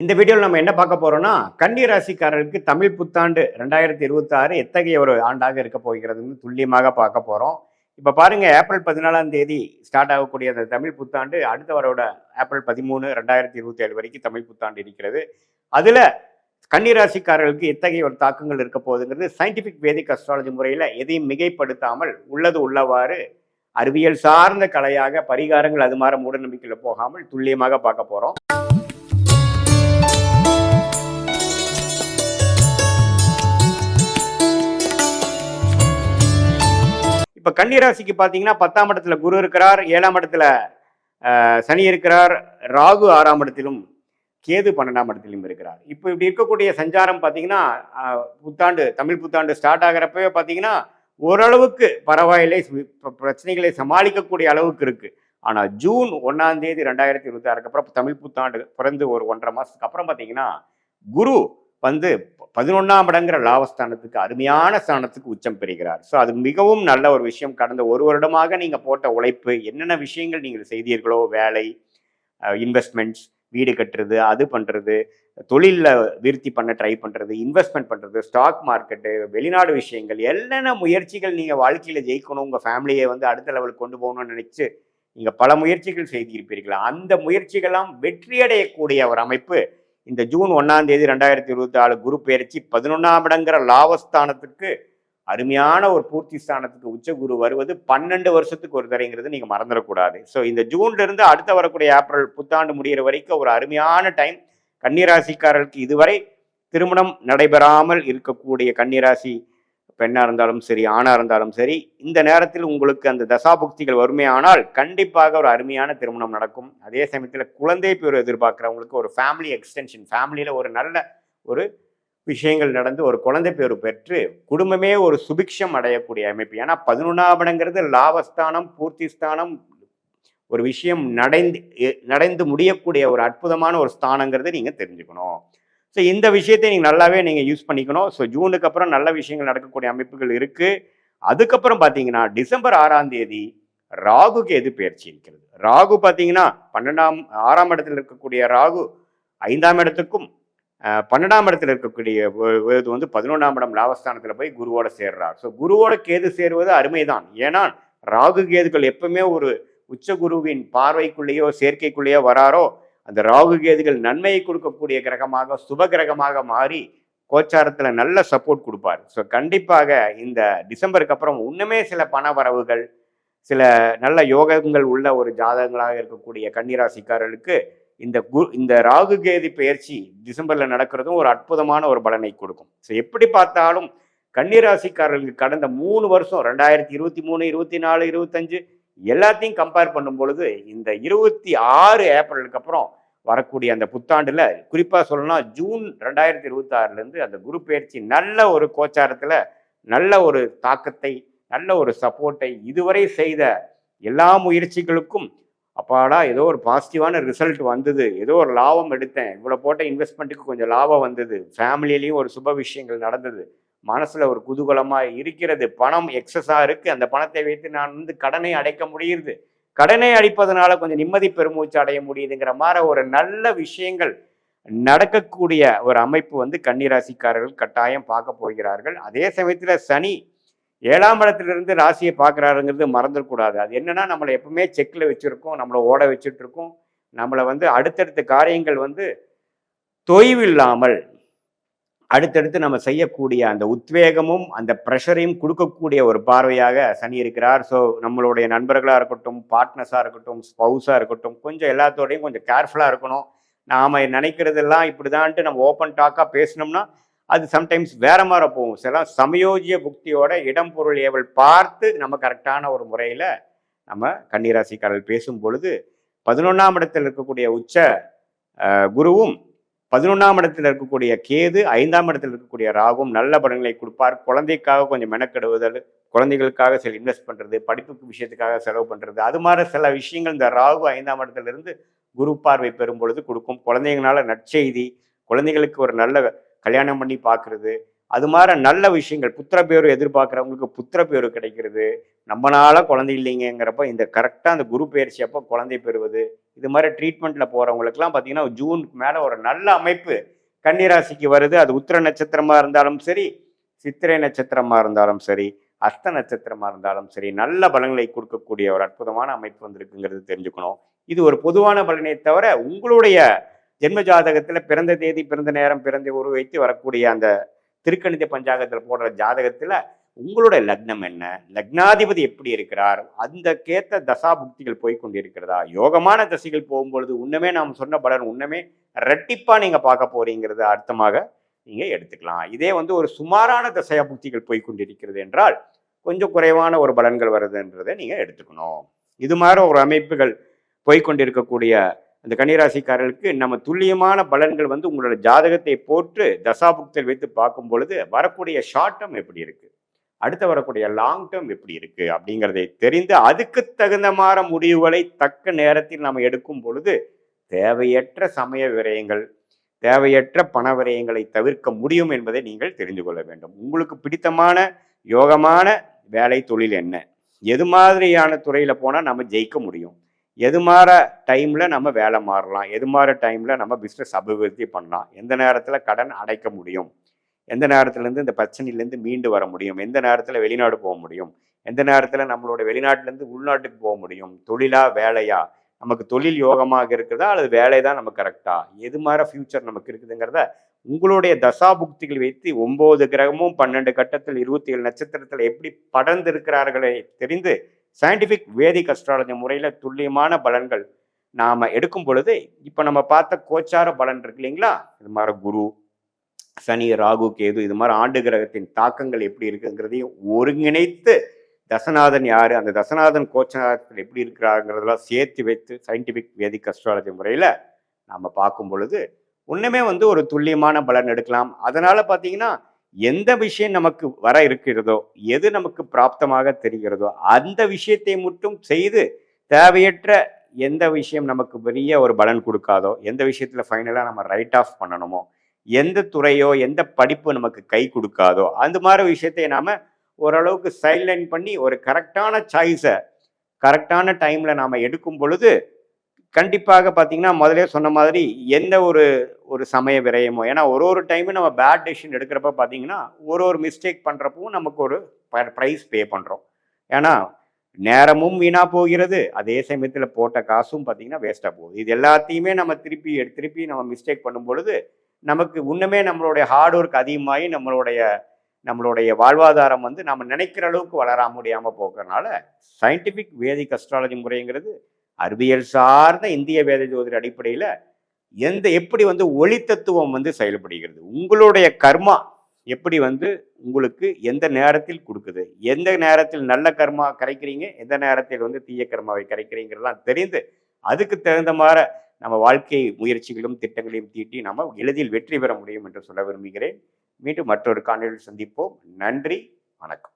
இந்த வீடியோவில் நம்ம என்ன பார்க்க போறோம்னா, கன்னி ராசிக்காரர்களுக்கு தமிழ் புத்தாண்டு 2026 எத்தகைய ஒரு ஆண்டாக இருக்க போகிறதுன்னு துல்லியமாக பார்க்க போறோம். இப்ப பாருங்க, ஏப்ரல் 14ஆம் தேதி ஸ்டார்ட் ஆகக்கூடிய அந்த தமிழ் புத்தாண்டு அடுத்த வரோட ஏப்ரல் 13, 2027 வரைக்கும் தமிழ் புத்தாண்டு இருக்கிறது. அதுல கன்னி ராசிக்காரர்களுக்கு எத்தகைய ஒரு தாக்கங்கள் இருக்க போகுதுங்கிறது சயின்டிபிக் வேதிக் அஸ்ட்ராலஜி முறையில எதையும் மிகைப்படுத்தாமல் உள்ளது உள்ளவாறு அறிவியல் சார்ந்த கலையாக பரிகாரங்கள் அது மாதிரி மூட நம்பிக்கையில போகாமல் துல்லியமாக பார்க்க போறோம். இப்ப கன்னிராசிக்கு பாத்தீங்கன்னா 10ஆம் இடத்துல குரு இருக்கிறார், 7ஆம் இடத்துல சனி இருக்கிறார், ராகு 6ஆம் இடத்திலும் கேது 12ஆம் இடத்திலும் இருக்கிறார். இப்போ இப்படி இருக்கக்கூடிய சஞ்சாரம் பாத்தீங்கன்னா புத்தாண்டு தமிழ் புத்தாண்டு ஸ்டார்ட் ஆகிறப்பவே பாத்தீங்கன்னா ஓரளவுக்கு பரவாயில்லை, பிரச்சனைகளை சமாளிக்கக்கூடிய அளவுக்கு இருக்கு. ஆனா ஜூன் 1ஆம் தேதி 2026 அப்புறம் தமிழ் புத்தாண்டு பிறந்து ஒரு 1.5 மாசத்துக்கு அப்புறம் பாத்தீங்கன்னா குரு வந்து 11ஆம் இடங்கிற லாபஸ்தானத்துக்கு அருமையான ஸ்தானத்துக்கு உச்சம் பெறுகிறார். ஸோ அது மிகவும் நல்ல ஒரு விஷயம். கடந்த ஒரு வருடமாக நீங்கள் போட்ட உழைப்பு, என்னென்ன விஷயங்கள் நீங்கள் செய்தீர்களோ, வேலை, இன்வெஸ்ட்மெண்ட்ஸ், வீடு கட்டுறது, அது பண்ணுறது, தொழிலில் விருத்தி பண்ண ட்ரை பண்ணுறது, இன்வெஸ்ட்மெண்ட் பண்ணுறது, ஸ்டாக் மார்க்கெட்டு, வெளிநாடு விஷயங்கள், என்னென்ன முயற்சிகள் நீங்கள் வாழ்க்கையில் ஜெயிக்கணும், உங்கள் ஃபேமிலியை வந்து அடுத்த லெவலுக்கு கொண்டு போகணும்னு நினச்சி நீங்கள் பல முயற்சிகள் செய்திருப்பீர்களா? அந்த முயற்சிகள்லாம் வெற்றியடையக்கூடிய ஒரு அமைப்பு இந்த ஜூன் 1ஆம் தேதி 2024 குரு பெயர்ச்சி 11ஆம் இடங்கிற லாபஸ்தானத்துக்கு அருமையான ஒரு பூர்த்தி ஸ்தானத்துக்கு உச்ச குரு வருவது 12 வருஷத்துக்கு ஒரு தரைங்கிறது நீங்க மறந்துடக்கூடாது. ஸோ இந்த ஜூன்ல இருந்து அடுத்த வரக்கூடிய ஏப்ரல் புத்தாண்டு முடிகிற வரைக்கும் ஒரு அருமையான டைம். கன்னிராசிக்காரர்களுக்கு இதுவரை திருமணம் நடைபெறாமல் இருக்கக்கூடிய கன்னிராசி பெண்ணா இருந்தாலும் சரி, ஆணா இருந்தாலும் சரி, இந்த நேரத்தில் உங்களுக்கு அந்த தசாபுக்திகள் வறுமையானால் கண்டிப்பாக ஒரு அருமையான திருமணம் நடக்கும். அதே சமயத்தில் குழந்தை பேர் எதிர்பார்க்கிறவங்களுக்கு ஒரு ஃபேமிலி எக்ஸ்டென்ஷன், ஃபேமிலியில ஒரு நல்ல ஒரு விஷயங்கள் நடந்து ஒரு குழந்தை பேர் பெற்று குடும்பமே ஒரு சுபிக்ஷம் அடையக்கூடிய அமைப்பு. ஏன்னா 11ஆம் இடங்கிறது லாபஸ்தானம், பூர்த்தி ஸ்தானம், ஒரு விஷயம் நடந்து முடியக்கூடிய ஒரு அற்புதமான ஒரு ஸ்தானங்கிறத நீங்க தெரிஞ்சுக்கணும். ஸோ இந்த விஷயத்தை நீங்கள் நல்லாவே நீங்கள் யூஸ் பண்ணிக்கணும். ஸோ ஜூனுக்கு அப்புறம் நல்ல விஷயங்கள் நடக்கக்கூடிய அமைப்புகள் இருக்குது. அதுக்கப்புறம் பார்த்தீங்கன்னா டிசம்பர் 6ஆம் தேதி ராகுக்கு எது பயிற்சி இருக்கிறது. ராகு பார்த்தீங்கன்னா 6ஆம் இடத்தில் இருக்கக்கூடிய ராகு 5ஆம் இடத்துக்கும் 12ஆம் இடத்துல இருக்கக்கூடிய வந்து 11ஆம் இடம் லாபஸ்தானத்தில் போய் குருவோட சேர்றார். ஸோ குருவோட கேது சேருவது அருமைதான். ஏன்னா ராகு கேதுகள் எப்பவுமே ஒரு உச்ச குருவின் பார்வைக்குள்ளேயோ சேர்க்கைக்குள்ளேயோ வராரோ அந்த ராகு கேதுகள் நன்மையை கொடுக்கக்கூடிய கிரகமாக சுப கிரகமாக மாறி கோச்சாரத்தில் நல்ல சப்போர்ட் கொடுப்பார். ஸோ கண்டிப்பாக இந்த டிசம்பருக்கு அப்புறம் இன்னுமே சில பண வரவுகள், சில நல்ல யோகங்கள் உள்ள ஒரு ஜாதகங்களாக இருக்கக்கூடிய கன்னிராசிக்காரர்களுக்கு இந்த ராகு கேது பெயர்ச்சி டிசம்பர்ல நடக்கிறதும் ஒரு அற்புதமான ஒரு பலனை கொடுக்கும். ஸோ எப்படி பார்த்தாலும் கன்னிராசிக்காரர்களுக்கு கடந்த 3 வருஷம் 2023, 24, 25 எல்லாத்தையும் கம்பேர் பண்ணும் பொழுது இந்த 26 ஏப்ரலுக்கு அப்புறம் வரக்கூடிய அந்த புத்தாண்டுல குறிப்பா சொல்லணும்னா ஜூன் 2026 அந்த குரு பயிற்சி நல்ல ஒரு கோச்சாரத்துல நல்ல ஒரு தாக்கத்தை, நல்ல ஒரு சப்போர்ட்டை, இதுவரை செய்த எல்லா முயற்சிகளுக்கும் அப்பாடா ஏதோ ஒரு பாசிட்டிவான ரிசல்ட் வந்தது, ஏதோ ஒரு லாபம் எடுத்தேன், இவ்வளவு போட்ட இன்வெஸ்ட்மெண்ட்டுக்கு கொஞ்சம் லாபம் வந்தது, ஃபேமிலியிலையும் ஒரு சுப விஷயங்கள் நடந்தது, மனசுல ஒரு குதூகலமா இருக்கிறது, பணம் எக்ஸஸா இருக்கு, அந்த பணத்தை வைத்து நான் வந்து கடனை அடைக்க முடியுது, கடனை அடிப்பதனால கொஞ்சம் நிம்மதி பெருமூச்சு அடைய முடியுதுங்கிற மாதிரி ஒரு நல்ல விஷயங்கள் நடக்கக்கூடிய ஒரு அமைப்பு வந்து கன்னிராசிக்காரர்கள் கட்டாயம் பார்க்க போகிறார்கள். அதே சமயத்துல சனி 7ஆம் இடத்திலிருந்து ராசியை பார்க்குறாருங்கிறது மறந்துடக்கூடாது. அது என்னன்னா நம்மளை எப்பவுமே செக்கில் வச்சிருக்கோம், நம்மளை ஓட வச்சுட்டு இருக்கோம், நம்மளை வந்து அடுத்தடுத்த காரியங்கள் வந்து தொய்வு இல்லாமல் அடுத்தடுத்து நம்ம செய்யக்கூடிய அந்த உத்வேகமும் அந்த ப்ரெஷரையும் கொடுக்கக்கூடிய ஒரு பார்வையாக சனி இருக்கிறார். ஸோ நம்மளுடைய நண்பர்களாக இருக்கட்டும், பார்ட்னர்ஸாக இருக்கட்டும், ஸ்பவுஸாக இருக்கட்டும், கொஞ்சம் எல்லாத்தோடையும் கொஞ்சம் கேர்ஃபுல்லாக இருக்கணும். நாம் நினைக்கிறதெல்லாம் இப்படிதான்ட்டு நம்ம ஓப்பன் டாக்காக பேசினோம்னா அது சம்டைம்ஸ் வேற மாதிரி போகும். சில சமயோஜிய புக்தியோட இடம் பொருள் ஏவல் பார்த்து நம்ம கரெக்டான ஒரு முறையில் நம்ம கன்னிராசிக்காரர்கள் பேசும் பொழுது 11ஆம் இடத்தில் இருக்கக்கூடிய உச்ச குருவும் 11ஆம் இடத்தில் இருக்கக்கூடிய கேது 5ஆம் இடத்தில் இருக்கக்கூடிய ராகும் நல்ல பலன்களை கொடுப்பார். குழந்தைக்காக கொஞ்சம் மெனக்கெடுவதல், குழந்தைகளுக்காக சில இன்வெஸ்ட் பண்ணுறது, படிப்புக்கு விஷயத்துக்காக செலவு பண்ணுறது, அது மாதிரி சில விஷயங்கள் இந்த ராகு 5ஆம் இடத்திலிருந்து குரு பார்வை பெறும் பொழுது கொடுக்கும். குழந்தைங்களால நற்செய்தி, குழந்தைகளுக்கு ஒரு நல்ல கல்யாணம் பண்ணி பார்க்குறது, அது மாதிரி நல்ல விஷயங்கள் புத்திர பேரு எதிர்பார்க்குறவங்களுக்கு புத்திர பேரு கிடைக்கிறது, நம்மளால குழந்தை இல்லைங்கிறப்ப இந்த கரெக்டாக அந்த குரு பயிற்சி அப்போ குழந்தை பெறுவது, இது மாதிரி ட்ரீட்மெண்ட்டில் போகிறவங்களுக்குலாம் பார்த்தீங்கன்னா ஜூனுக்கு மேலே ஒரு நல்ல அமைப்பு கன்னிராசிக்கு வருது. அது உத்திர நட்சத்திரமாக இருந்தாலும் சரி, சித்திரை நட்சத்திரமாக இருந்தாலும் சரி, அஸ்த நட்சத்திரமாக இருந்தாலும் சரி, நல்ல பலன்களை கொடுக்கக்கூடிய ஒரு அற்புதமான அமைப்பு வந்திருக்குங்கிறது தெரிஞ்சுக்கணும். இது ஒரு பொதுவான பலனை தவிர உங்களுடைய ஜென்ம ஜாதகத்தில் பிறந்த தேதி, பிறந்த நேரம், பிறந்த உரு வைத்து வரக்கூடிய அந்த திருக்கணித பஞ்சாங்கத்தில் போடுற ஜாதகத்தில் உங்களுடைய லக்னம் என்ன, லக்னாதிபதி எப்படி இருக்கிறார், அந்த கேத்த தசா புக்திகள் போய் கொண்டிருக்கிறதா, யோகமான தசைகள் போகும்பொழுது உன்னமே நாம் சொன்ன பலன் உன்னமே ரெட்டிப்பா நீங்க பார்க்க போறீங்கிறது அர்த்தமாக நீங்க எடுத்துக்கலாம். இதே வந்து ஒரு சுமாரான தசையா புக்திகள் போய் கொண்டிருக்கிறது என்றால் கொஞ்சம் குறைவான ஒரு பலன்கள் வருதுன்றதை நீங்க எடுத்துக்கணும். இது மாதிரி ஒரு அமைப்புகள் போய்கொண்டிருக்கக்கூடிய அந்த கன்னிராசிக்காரர்களுக்கு நம்ம துல்லியமான பலன்கள் வந்து உங்களோட ஜாதகத்தை போட்டு தசாபுக்தில் வைத்து பார்க்கும் பொழுது வரக்கூடிய ஷார்ட் டேர்ம் எப்படி இருக்கு, அடுத்து வரக்கூடிய லாங் டேர்ம் எப்படி இருக்கு அப்படிங்கிறதை தெரிந்து அதுக்கு தகுந்த மாதிரி முடிவுகளை தக்க நேரத்தில் நாம் எடுக்கும் பொழுது தேவையற்ற சமய விரயங்கள், தேவையற்ற பண விரயங்களை தவிர்க்க முடியும் என்பதை நீங்கள் தெரிந்து கொள்ள வேண்டும். உங்களுக்கு பிடித்தமான யோகமான வேலை தொழில் என்ன, எது மாதிரியான துறையில போனால் நம்ம ஜெயிக்க முடியும், எது மாதிரி டைம்ல நம்ம வேலை மாறலாம், எது மாதிரி டைம்ல நம்ம பிஸ்னஸ் அபிவிருத்தி பண்ணலாம், எந்த நேரத்தில் கடன் அடைக்க முடியும், எந்த நேரத்துலேருந்து இந்த பிரச்சனையிலேருந்து மீண்டு வர முடியும், எந்த நேரத்தில் வெளிநாடு போக முடியும், எந்த நேரத்தில் நம்மளோட வெளிநாட்டிலேருந்து உள்நாட்டுக்கு போக முடியும், தொழிலா வேலையா, நமக்கு தொழில் யோகமாக இருக்குதா அல்லது வேலை தான் நமக்கு கரெக்டா, எது மாதிரி ஃபியூச்சர் நமக்கு இருக்குதுங்கிறத உங்களுடைய தசாபுக்திகள் வைத்து 9 கிரகமும் 12 கட்டத்தில் 27 நட்சத்திரத்தில் எப்படி படர்ந்து இருக்கிறார்களே தெரிந்து சயின்டிஃபிக் வேதிக் அஸ்ட்ராலஜி முறையில் துல்லியமான பலன்கள் நாம் எடுக்கும் பொழுது இப்போ நம்ம பார்த்த கோச்சார பலன் இருக்கு இல்லைங்களா, இது மாதிரி குரு சனி ராகு கேது இது மாதிரி ஆண்டு கிரகத்தின் தாக்கங்கள் எப்படி இருக்குங்கிறதையும் ஒருங்கிணைத்து தசநாதன் யாரு, அந்த தசநாதன் கோச்சாரத்தில் எப்படி இருக்கிறாங்கிறதெல்லாம் சேர்த்து வைத்து சயின்டிஃபிக் வேதிக் அஸ்ட்ராலஜி முறையில் நாம் பார்க்கும் பொழுது ஒன்றுமே வந்து ஒரு துல்லியமான பலன் எடுக்கலாம். அதனால பார்த்தீங்கன்னா எந்த விஷயம் நமக்கு வர இருக்கிறதோ, எது நமக்கு பிராப்தமாக தெரிகிறதோ அந்த விஷயத்தை மட்டும் செய்து தேவையற்ற எந்த விஷயம் நமக்கு பெரிய ஒரு பலன் கொடுக்காதோ, எந்த விஷயத்தில் ஃபைனலாக நம்ம ரைட் ஆஃப் பண்ணணுமோ, எந்த துறையோ எந்த படிப்பு நமக்கு கை கொடுக்காதோ அந்த மாதிரி விஷயத்தை நாம் ஓரளவுக்கு சைட்லைன் பண்ணி ஒரு கரெக்டான சாய்ஸை கரெக்டான டைமில் நாம் எடுக்கும் பொழுது கண்டிப்பாக பார்த்தீங்கன்னா முதலே சொன்ன மாதிரி எந்த ஒரு சமய விரயமோ, ஏன்னா ஒரு டைமும் நம்ம பேட் டெசிஷன் எடுக்கிறப்ப பார்த்தீங்கன்னா ஒரு மிஸ்டேக் பண்ணுறப்பவும் நமக்கு ஒரு ப்ரைஸ் பே பண்ணுறோம். ஏன்னா நேரமும் வீணாக போகிறது, அதே சமயத்தில் போட்ட காசும் பார்த்தீங்கன்னா வேஸ்ட்டாக போகுது. இது எல்லாத்தையுமே நம்ம திருப்பி நம்ம மிஸ்டேக் பண்ணும் பொழுது நமக்கு இன்னுமே நம்மளுடைய ஹார்ட் ஒர்க் அதிகமாகி நம்மளுடைய வாழ்வாதாரம் வந்து நம்ம நினைக்கிற அளவுக்கு வளர முடியாமல் போகிறதுனால சயின்டிஃபிக் வேதிக் அஸ்ட்ராலஜி முறைங்கிறது அறிவியல் சார்ந்த இந்திய வேத ஜோதிட அடிப்படையில் எப்படி வந்து ஒளி தத்துவம் வந்து செயல்படுகிறது, உங்களுடைய கர்மா எப்படி வந்து உங்களுக்கு எந்த நேரத்தில் கொடுக்குது, எந்த நேரத்தில் நல்ல கர்மா கரைக்கிறீங்க, எந்த நேரத்தில் வந்து தீய கர்மாவை கரைக்கிறீங்கிறதெல்லாம் தெரிந்து அதுக்கு தகுந்த மாதிரி நம்ம வாழ்க்கை முயற்சிகளும் திட்டங்களையும் தீட்டி நம்ம எளிதில் வெற்றி பெற முடியும் என்று சொல்ல விரும்புகிறேன். மீண்டும் மற்றொரு காணொலியில் சந்திப்போம். நன்றி, வணக்கம்.